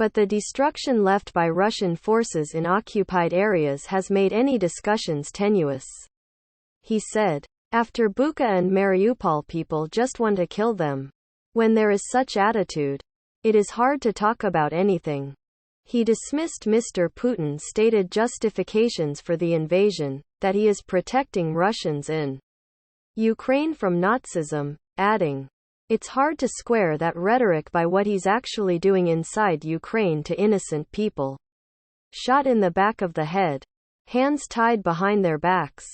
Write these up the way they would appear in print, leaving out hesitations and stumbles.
But the destruction left by Russian forces in occupied areas has made any discussions tenuous. He said. After Bucha and Mariupol, people just want to kill them. When there is such attitude, it is hard to talk about anything. He dismissed Mr. Putin's stated justifications for the invasion, that he is protecting Russians in Ukraine from Nazism, adding, "It's hard to square that rhetoric by what he's actually doing inside Ukraine to innocent people. Shot in the back of the head. Hands tied behind their backs.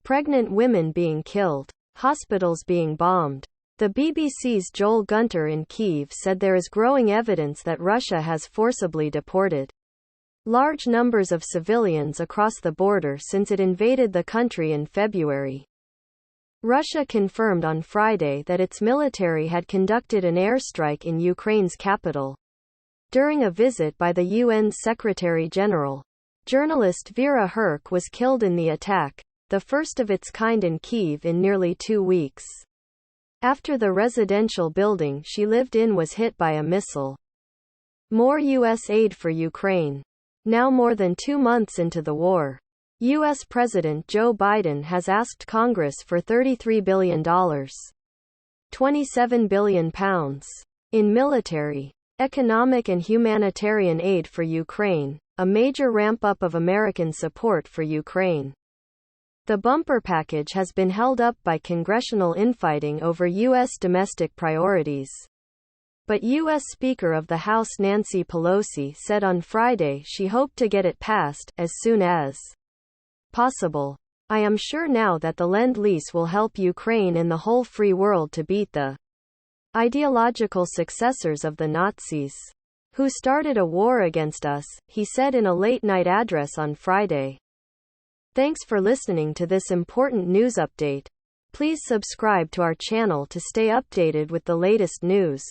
Pregnant women being killed. Hospitals being bombed." The BBC's Joel Gunter in Kyiv said there is growing evidence that Russia has forcibly deported large numbers of civilians across the border since it invaded the country in February. Russia confirmed on Friday that its military had conducted an airstrike in Ukraine's capital during a visit by the UN's Secretary-General. Journalist Vera Herk was killed in the attack, the first of its kind in Kyiv in nearly 2 weeks, after the residential building she lived in was hit by a missile. More U.S. aid for Ukraine. Now more than 2 months into the war, U.S. President Joe Biden has asked Congress for $33 billion, £27 billion, in military, economic and humanitarian aid for Ukraine, a major ramp-up of American support for Ukraine. The bumper package has been held up by congressional infighting over U.S. domestic priorities. But U.S. Speaker of the House Nancy Pelosi said on Friday she hoped to get it passed as soon as possible. "I am sure now that the Lend-Lease will help Ukraine and the whole free world to beat the ideological successors of the Nazis, who started a war against us," he said in a late-night address on Friday. Thanks for listening to this important news update. Please subscribe to our channel to stay updated with the latest news.